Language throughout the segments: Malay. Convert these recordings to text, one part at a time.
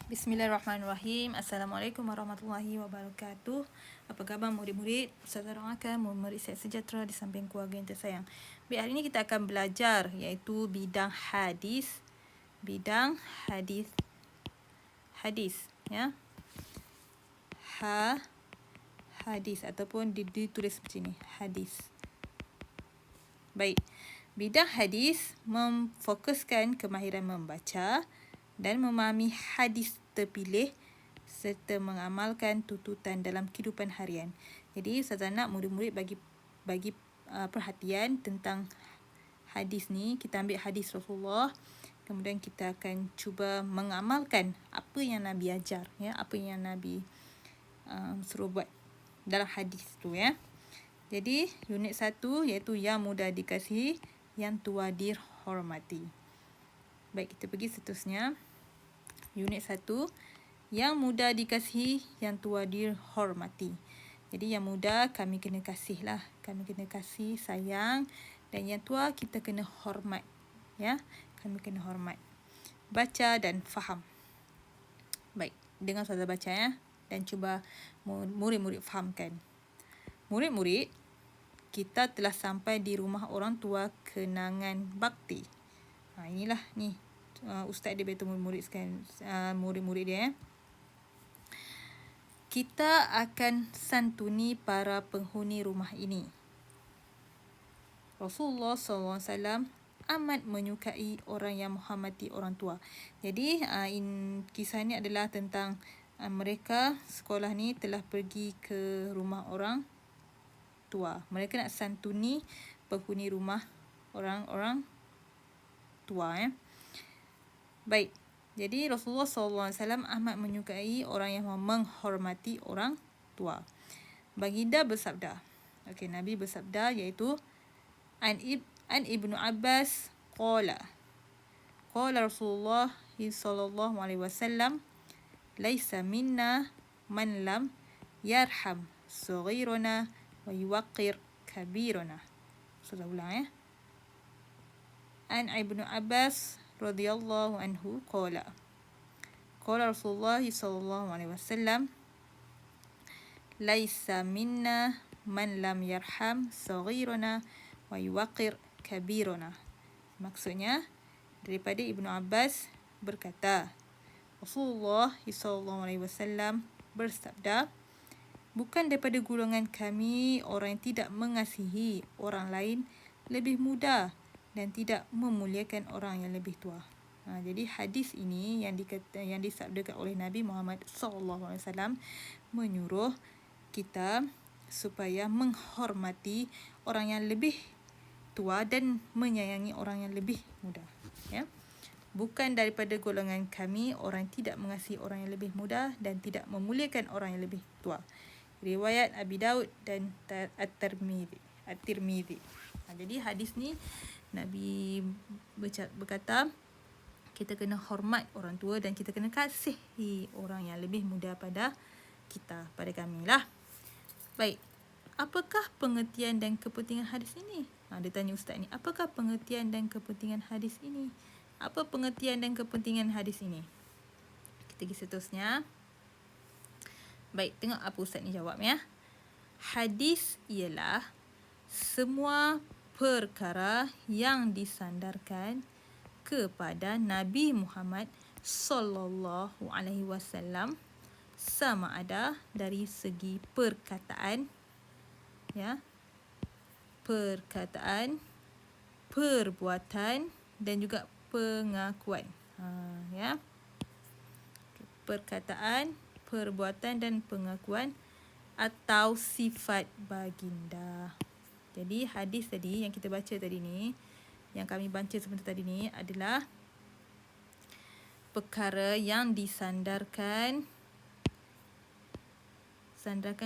Bismillahirrahmanirrahim. Assalamualaikum warahmatullahi wabarakatuh. Apa khabar murid-murid? Ustazah doakan murid-murid sihat sejahtera di samping keluarga yang tersayang. Baik, hari ini kita akan belajar iaitu bidang hadis. Bidang hadis ya. Hadis ataupun ditulis macam ni, hadis. Baik. Bidang hadis memfokuskan kemahiran membaca dan memahami hadis terpilih serta mengamalkan tuntutan dalam kehidupan harian. Jadi Ustazah nak murid-murid bagi perhatian tentang hadis ni. Kita ambil hadis Rasulullah, kemudian kita akan cuba mengamalkan apa yang Nabi ajar, ya, apa yang Nabi suruh buat dalam hadis tu, ya. Jadi unit 1 iaitu yang mudah dikasihi, yang tua dihormati. Baik, kita pergi seterusnya. Unit 1, yang muda dikasihi, yang tua dihormati. Jadi yang muda kami kena kasih lah. Kami kena kasih, sayang. Dan yang tua kita kena hormat. Ya, kami kena hormat. Baca dan faham. Baik, dengar Ustazah baca, ya. Dan cuba murid-murid fahamkan. Murid-murid, kita telah sampai di rumah orang tua kenangan bakti. Inilah ni. Ustaz dia beritahu murid-murid dia, ya. Kita akan santuni para penghuni rumah ini. Rasulullah SAW amat menyukai orang yang menghormati orang tua. Jadi kisah ni adalah tentang mereka sekolah ni telah pergi ke rumah orang tua. Mereka nak santuni penghuni rumah orang tua, ya. Baik, jadi Rasulullah SAW amat menyukai orang yang menghormati orang tua. Baginda bersabda, Nabi bersabda iaitu An Ibnu Abbas qala Rasulullah sallallahu alaihi wasallam laisa minna man lam yarham saghirana wa yuwaqqir kabirana. Sudah ulang, ya. An Ibnu Abbas radhiyallahu anhu qala Rasulullah sallallahu alaihi wasallam laisa minna man lam yarham saghirana wa yuwaqqir kabirana. Maksudnya daripada Ibnu Abbas berkata, Rasulullah sallallahu alaihi wasallam bersabda, bukan daripada golongan kami orang yang tidak mengasihi orang lain lebih muda dan tidak memuliakan orang yang lebih tua. Jadi hadis ini yang disabdakan oleh Nabi Muhammad SAW menyuruh kita supaya menghormati orang yang lebih tua dan menyayangi orang yang lebih muda, ya. Bukan daripada golongan kami orang yang tidak mengasihi orang yang lebih muda dan tidak memuliakan orang yang lebih tua. Riwayat Abi Daud dan At-Tirmidzi. Jadi hadis ni Nabi berkata kita kena hormat orang tua dan kita kena kasihi orang yang lebih muda pada kita, pada kami lah. Baik, apakah pengertian dan kepentingan hadis ini? Dia tanya ustaz ni, apakah pengertian dan kepentingan hadis ini? Apa pengertian dan kepentingan hadis ini? Kita pergi seterusnya. Baik, tengok apa ustaz ni jawab, ya. Hadis ialah semua perkara yang disandarkan kepada Nabi Muhammad sallallahu alaihi wasallam, sama ada dari segi perkataan, ya, perbuatan dan juga pengakuan. Ya. Perkataan, perbuatan dan pengakuan atau sifat baginda. Jadi hadis tadi yang kita baca tadi ni, yang kami baca sebentar tadi ni adalah perkara yang disandarkan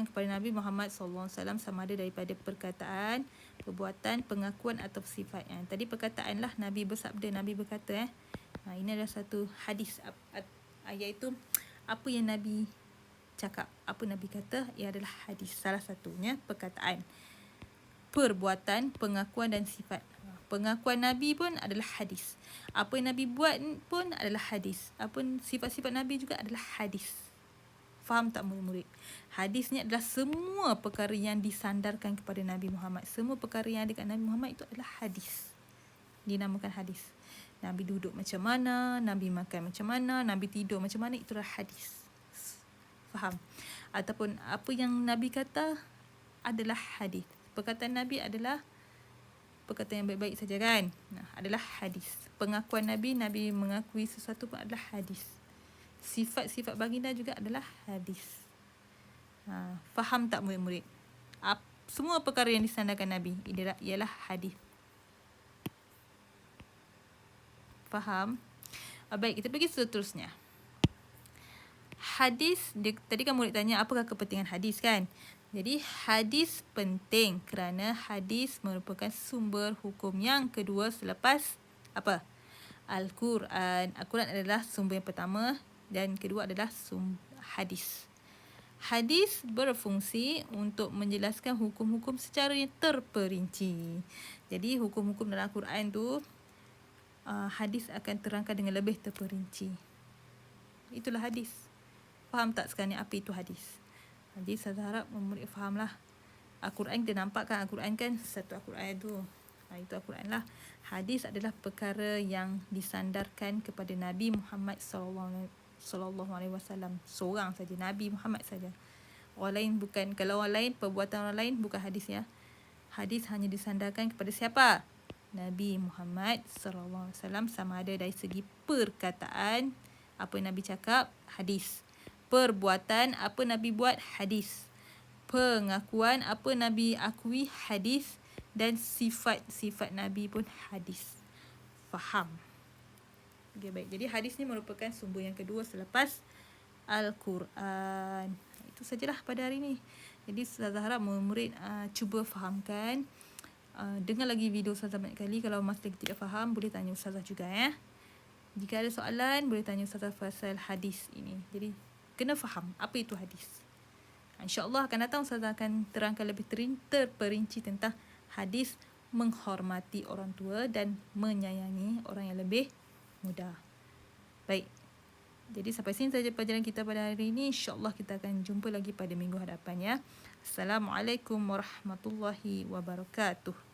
kepada Nabi Muhammad SAW, sama ada daripada perkataan, perbuatan, pengakuan atau sifat. Tadi perkataan lah, Nabi bersabda, Nabi berkata. Ini adalah satu hadis, iaitu apa yang Nabi cakap, apa Nabi kata, ia adalah hadis. Salah satunya perkataan, perbuatan, pengakuan dan sifat. Pengakuan Nabi pun adalah hadis. Apa yang Nabi buat pun adalah hadis. Apa sifat-sifat Nabi juga adalah hadis. Faham tak murid-murid? Hadis ni adalah semua perkara yang disandarkan kepada Nabi Muhammad. Semua perkara yang ada kat Nabi Muhammad itu adalah hadis. Dinamakan hadis. Nabi duduk macam mana, Nabi makan macam mana, Nabi tidur macam mana, itulah hadis. Faham? Ataupun apa yang Nabi kata adalah hadis. Perkataan Nabi adalah perkataan yang baik-baik saja kan? Adalah hadis. Pengakuan Nabi, Nabi mengakui sesuatu pun adalah hadis. Sifat-sifat baginda juga adalah hadis. Faham tak murid-murid? Semua perkara yang disandarkan Nabi ialah hadis. Faham? Baik, kita pergi seterusnya. Hadis, tadi kan murid tanya apakah kepentingan hadis kan? Jadi hadis penting kerana hadis merupakan sumber hukum yang kedua selepas apa? Al-Quran. Al-Quran adalah sumber yang pertama dan kedua adalah hadis. Hadis berfungsi untuk menjelaskan hukum-hukum secara terperinci. Jadi hukum-hukum dalam Al-Quran tu hadis akan terangkan dengan lebih terperinci. Itulah hadis. Faham tak sekarang ni apa itu hadis? Jadi saya harap murid fahamlah. Al-Quran kita nampak kan, Al-Quran kan satu Al-Quran tu. Itu Al-Quran lah. Hadis adalah perkara yang disandarkan kepada Nabi Muhammad sallallahu alaihi wasallam. Seorang saja, Nabi Muhammad saja. Orang lain bukan. Kalau orang lain, perbuatan orang lain bukan hadis ya. Hadis hanya disandarkan kepada siapa? Nabi Muhammad sallallahu alaihi wasallam, sama ada dari segi perkataan, apa yang Nabi cakap, hadis. Perbuatan, apa Nabi buat, hadis. Pengakuan, apa Nabi akui, hadis. Dan sifat-sifat Nabi pun hadis. Faham? Okay, baik. Jadi hadis ni merupakan sumber yang kedua selepas Al-Quran. Itu sajalah pada hari ni. Jadi saya harap murid cuba fahamkan. Dengar lagi video Ustazah banyak kali. Kalau masih tidak faham, boleh tanya Ustazah juga ya. Jika ada soalan, boleh tanya Ustazah pasal hadis ini. Jadi kena faham apa itu hadis. InsyaAllah akan datang Ustazah akan terangkan lebih terperinci tentang hadis menghormati orang tua dan menyayangi orang yang lebih muda. Baik. Jadi sampai sini saja pelajaran kita pada hari ini. InsyaAllah kita akan jumpa lagi pada minggu hadapan ya. Assalamualaikum warahmatullahi wabarakatuh.